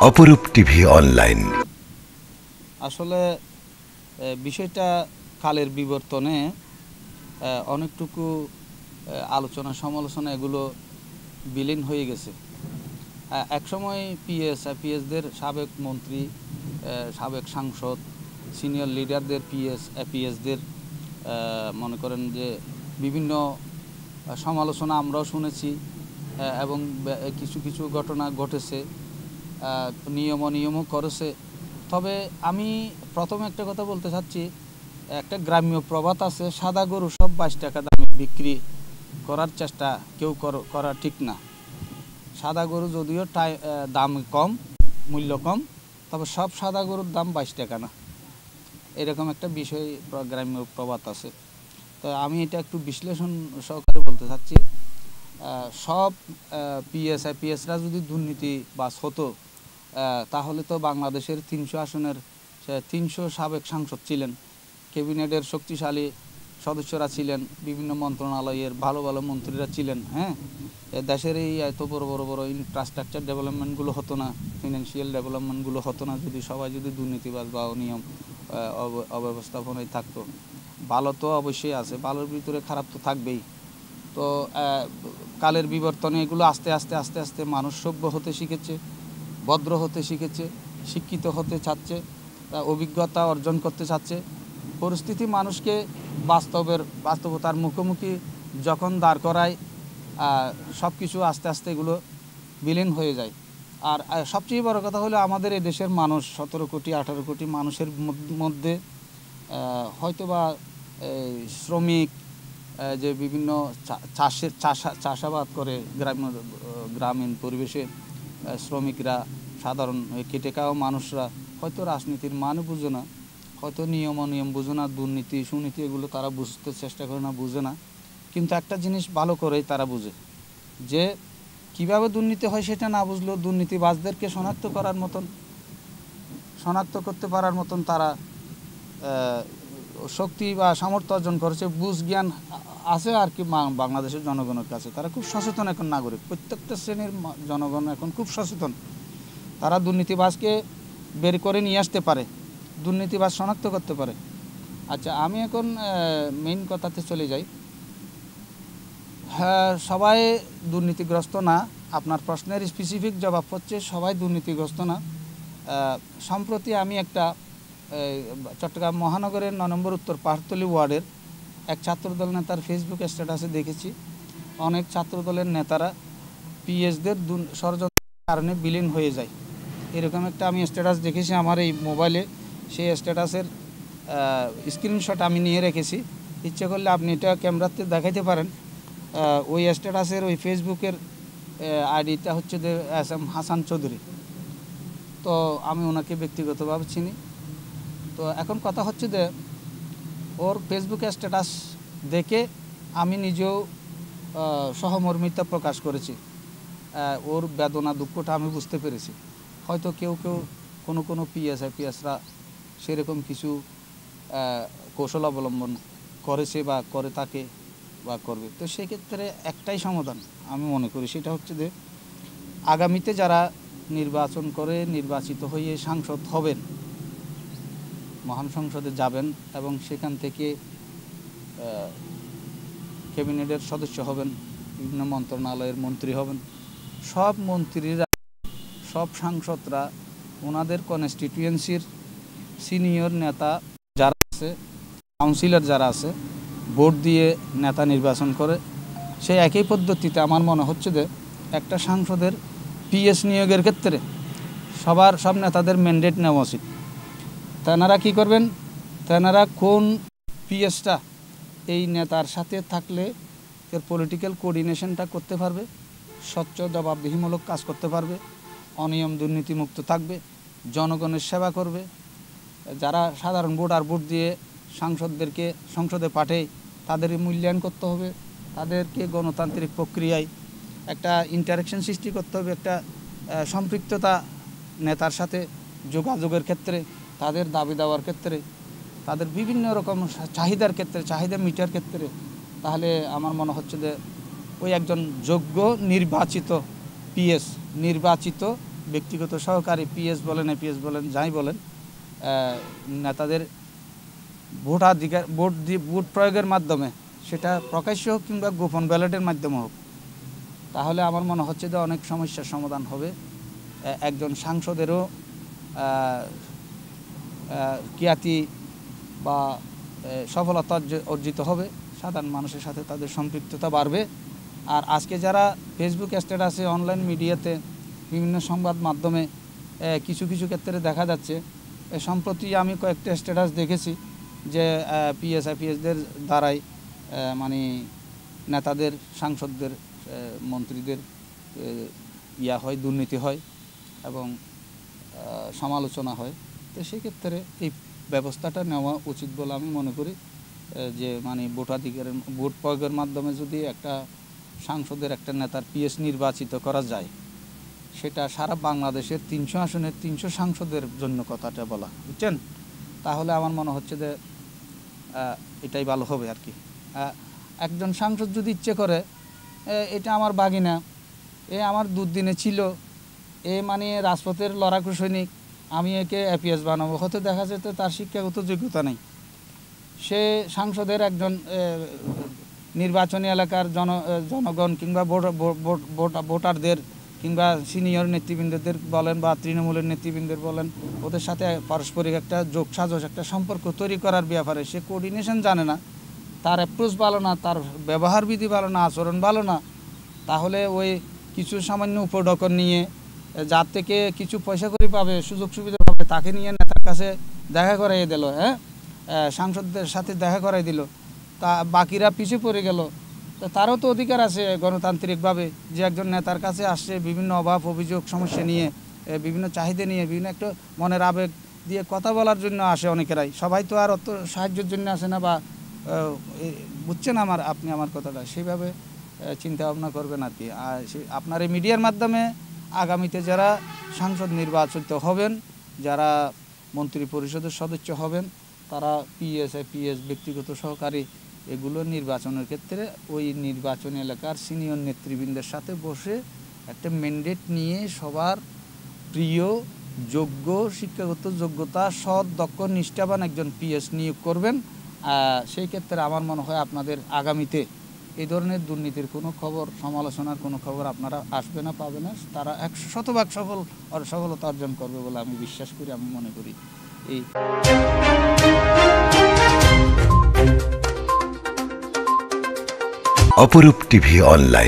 অপরূপ TV online. আসলে বিষয়টা কালের বিবর্তনে অনেকটুকু আলোচনা সমালোচনা এগুলো বিলীন হয়ে গেছে। একসময় পিএসদের সাবেক মন্ত্রী, সাবেক সাংসদ, সিনিয়র লিডারদের পিএসদের মনে করেন যে বিভিন্ন সমালোচনা আমরাও শুনেছি এবং কিছু কিছু ঘটনা ঘটেছে, নিয়মও করেছে। তবে আমি প্রথমে একটা কথা বলতে চাচ্ছি, একটা গ্রাম্য প্রবাদ আছে, সাদা গরু সব 22 টাকা দামে বিক্রি করার চেষ্টা কেউ করা ঠিক না। সাদা গরু যদিও দাম কম, মূল্য কম, তবে সব সাদা গরুর দাম 22 টাকা না, এরকম একটা বিষয় গ্রাম্য প্রবাদ আছে। তো আমি এটা একটু বিশ্লেষণ সহকারে বলতে চাচ্ছি। সব পিএসরা যদি দুর্নীতিবাজ হতো তাহলে তো বাংলাদেশের 300 আসনের 300 সাবেক সাংসদ ছিলেন, ক্যাবিনেটের শক্তিশালী সদস্যরা ছিলেন, বিভিন্ন মন্ত্রণালয়ের ভালো ভালো মন্ত্রীরা ছিলেন। হ্যাঁ, দেশের এই এত বড় বড় বড় ইনফ্রাস্ট্রাকচার ডেভেলপমেন্টগুলো হতো না, ফিনান্সিয়াল ডেভেলপমেন্টগুলো হতো না যদি সবাই যদি দুর্নীতিবাজ বা অনিয়ম অব্যবস্থাপনায় থাকতো। ভালো তো অবশ্যই আছে, ভালোর ভিতরে খারাপ তো থাকবেই। তো কালের বিবর্তনে এগুলো আস্তে আস্তে আস্তে আস্তে মানুষ সভ্য হতে শিখেছে, ভদ্র হতে শিখেছে, শিক্ষিত হতে চাচ্ছে, অভিজ্ঞতা অর্জন করতে চাচ্ছে। পরিস্থিতি মানুষকে বাস্তবতার মুখোমুখি যখন দাঁড় করায়, সব কিছু আস্তে আস্তে এগুলো বিলীন হয়ে যায়। আর সবচেয়ে বড় কথা হলো আমাদের এই দেশের মানুষ 17 কোটি 18 কোটি মানুষের মধ্যে হয়তোবা শ্রমিক, যে বিভিন্ন চাষাবাদ করে গ্রামীণ পরিবেশে শ্রমিকরা, সাধারণ খেটে খাওয়া মানুষরা হয়তো রাজনীতির মানে বুঝে না, হয়তো নিয়ম বুঝে না, দুর্নীতি সুনীতি এগুলো তারা বুঝতে চেষ্টা করে না, বুঝে না। কিন্তু একটা জিনিস ভালো করেই তারা বুঝে যে কিভাবে দুর্নীতি হয়, সেটা না বুঝলেও দুর্নীতিবাজদেরকে শনাক্ত করতে পারার মতন তারা শক্তি বা সামর্থ্য অর্জন করেছে, বুঝ জ্ঞান আছে আর কি বাংলাদেশের জনগণের কাছে। তারা খুব সচেতন এখন নাগরিক, প্রত্যেকটা শ্রেণীর জনগণ এখন খুব সচেতন। তারা দুর্নীতিবাজকে বের করে নিয়ে আসতে পারে, দুর্নীতিবাজ শনাক্ত করতে পারে। আচ্ছা, আমি এখন মেইন কথাতে চলে যাই। হ্যাঁ, সবাই দুর্নীতিগ্রস্ত না। আপনার প্রশ্নের স্পেসিফিক জবাব হচ্ছে সবাই দুর্নীতিগ্রস্ত না। সম্প্রতি আমি একটা চট্টগ্রাম মহানগরের 9 নম্বর উত্তর পাহাড়তলী ওয়ার্ডের এক ছাত্রদল নেতার ফেসবুক স্ট্যাটাসে দেখেছি অনেক ছাত্রদলের নেতারা পিএসদের ষড়যন্ত্রের কারণে বিলীন হয়ে যায়। এরকম একটা আমি স্ট্যাটাস দেখেছি আমার এই মোবাইলে। সেই স্ট্যাটাসের স্ক্রিনশট আমি নিয়ে রেখেছি, ইচ্ছে করলে আপনি এটা ক্যামেরাতে দেখাইতে পারেন। ওই স্ট্যাটাসের ওই ফেসবুকের আইডিটা হচ্ছে যে SM হাসান চৌধুরী। তো আমি ওনাকে ব্যক্তিগতভাবে চিনি। তো এখন কথা হচ্ছে যে ওর ফেসবুকে স্ট্যাটাস দেখে আমি নিজেও সহমর্মিতা প্রকাশ করেছি। ওর বেদনা দুঃখটা আমি বুঝতে পেরেছি। হয়তো কেউ কোনো পিএসরা সেরকম কিছু কৌশল অবলম্বন করেছে বা করে থাকে বা করবে। তো সেক্ষেত্রে একটাই সমাধান আমি মনে করি, সেটা হচ্ছে যে আগামীতে যারা নির্বাচন করে নির্বাচিত হয়ে সাংসদ হবেন, মহান সংসদে যাবেন এবং সেখান থেকে ক্যাবিনেটের সদস্য হবেন, বিভিন্ন মন্ত্রণালয়ের মন্ত্রী হবেন, সব মন্ত্রীরা, সব সাংসদরা ওনাদের কনস্টিটিউয়েন্সির সিনিয়র নেতা যারা আছে, কাউন্সিলর যারা আছে, ভোট দিয়ে নেতা নির্বাচন করে। সেই একই পদ্ধতিতে আমার মনে হচ্ছে যে একটা সাংসদের পিএস নিয়োগের ক্ষেত্রে সব নেতাদের ম্যান্ডেট নেওয়া উচিত। তেনারা কী করবেন, তেনারা কোন পিএসটা এই নেতার সাথে থাকলে এর পলিটিক্যাল কোঅর্ডিনেশনটা করতে পারবে, স্বচ্ছ জবাবদিহিমূলক কাজ করতে পারবে, অনিয়ম দুর্নীতিমুক্ত থাকবে, জনগণের সেবা করবে। যারা সাধারণ ভোট দিয়ে সাংসদদেরকে সংসদে পাঠায় তাদের মূল্যায়ন করতে হবে, তাদেরকে গণতান্ত্রিক প্রক্রিয়ায় একটা ইন্টারাকশন সৃষ্টি করতে হবে, একটা সম্পৃক্ততা নেতার সাথে যোগাযোগের ক্ষেত্রে, তাদের দাবি দেওয়ার ক্ষেত্রে, তাদের বিভিন্ন রকম চাহিদার ক্ষেত্রে, চাহিদা মিটার ক্ষেত্রে। তাহলে আমার মনে হচ্ছে যে ওই একজন যোগ্য নির্বাচিত পিএস, নির্বাচিত ব্যক্তিগত সহকারী পিএস বলেন এপিএস বলেন যাই বলেন নেতাদের ভোটাধিকার ভোট প্রয়োগের মাধ্যমে সেটা প্রকাশ্য হোক কিংবা গোপন ব্যালটের মাধ্যমে হোক, তাহলে আমার মনে হচ্ছে যে অনেক সমস্যার সমাধান হবে। একজন সাংসদেরও খ্যাতি বা সফলতা অর্জিত হবে, সাধারণ মানুষের সাথে তাদের সম্পৃক্ততা বাড়বে। আর আজকে যারা ফেসবুক স্ট্যাটাসে অনলাইন মিডিয়াতে বিভিন্ন সংবাদ মাধ্যমে কিছু কিছু ক্ষেত্রে দেখা যাচ্ছে, সম্প্রতি আমি কয়েকটা স্ট্যাটাস দেখেছি যে পিএস আইপিএসদের দ্বারাই মানে নেতাদের সাংসদদের মন্ত্রীদের হয়, দুর্নীতি হয় এবং সমালোচনা হয়। তো সেই ক্ষেত্রে এই ব্যবস্থাটা নেওয়া উচিত বলে আমি মনে করি, যে মানে ভোটাধিকারের ভোট প্রয়োগের মাধ্যমে যদি একটা সাংসদের একটা নেতার পিএস নির্বাচিত করা যায়, সেটা সারা বাংলাদেশের 300 আসনের 300 সাংসদের জন্য কথাটা বলা, বুঝছেন? তাহলে আমার মনে হচ্ছে যে এটাই ভালো হবে আর কি। একজন সাংসদ যদি ইচ্ছে করে এটা আমার বাগিনা, আমার দুর্দিনে ছিল, মানে রাজপথের লড়াকু সৈনিক, আমি একে এপিএস বানাবো, হতে দেখা যেত তার শিক্ষাগত যোগ্যতা নেই, সে সাংসদের একজন নির্বাচনী এলাকার জনগণ কিংবা ভোটারদের কিংবা সিনিয়র নেতৃবৃন্দদের বলেন বা তৃণমূলের নেতৃবৃন্দের বলেন, ওদের সাথে পারস্পরিক একটা যোগসাজশ একটা সম্পর্ক তৈরি করার ব্যাপারে সে কোঅর্ডিনেশন জানে না, তার অ্যাপ্রোচ ভালো না, তার ব্যবহার বিধি ভালো না, আচরণ ভালো না, তাহলে ওই কিছু সামান্য উপঢকন নিয়ে যার থেকে কিছু পয়সা করে পাবে, সুযোগ সুবিধা পাবে, তাকে নিয়ে নেতার কাছে দেখা করাই দিল, সাংসদদের সাথে দেখা করাই দিল, তা বাকিরা পিছিয়ে পড়ে গেল। তো তারও তো অধিকার আছে গণতান্ত্রিকভাবে, যে একজন নেতার কাছে আসছে বিভিন্ন অভাব অভিযোগ সমস্যা নিয়ে, বিভিন্ন চাহিদা নিয়ে, বিভিন্ন একটা মনের আবেগ দিয়ে কথা বলার জন্য আসে অনেকেরাই, সবাই তো আর অত সাহায্যের জন্য আসে না, বা বুঝছেন আপনি আমার কথাটা, সেইভাবে চিন্তা ভাবনা করবেন আর কি। আর আপনার এই মিডিয়ার মাধ্যমে আগামীতে যারা সাংসদ নির্বাচিত হবেন, যারা মন্ত্রী পরিষদের সদস্য হবেন, তারা পিএস আইপিএস ব্যক্তিগত সহকারী এগুলো নির্বাচনের ক্ষেত্রে ওই নির্বাচনী এলাকার সিনিয়র নেতৃবৃন্দের সাথে বসে একটা ম্যান্ডেট নিয়ে সবার প্রিয় যোগ্য শিক্ষাগত যোগ্যতা সৎ দক্ষ নিষ্ঠাবান একজন পিএস নিয়োগ করবেন। সেই ক্ষেত্রে আমার মনে হয় আপনাদের আগামীতে এই ধরনের দুর্নীতির কোনো খবর, সমালোচনার কোনো খবর আপনারা আসবে না, পাবে না, তারা 100% সফলতা অর্জন করবে বলে আমি বিশ্বাস করি, আমি মনে করি। এই অপরূপ টিভি অনলাইন।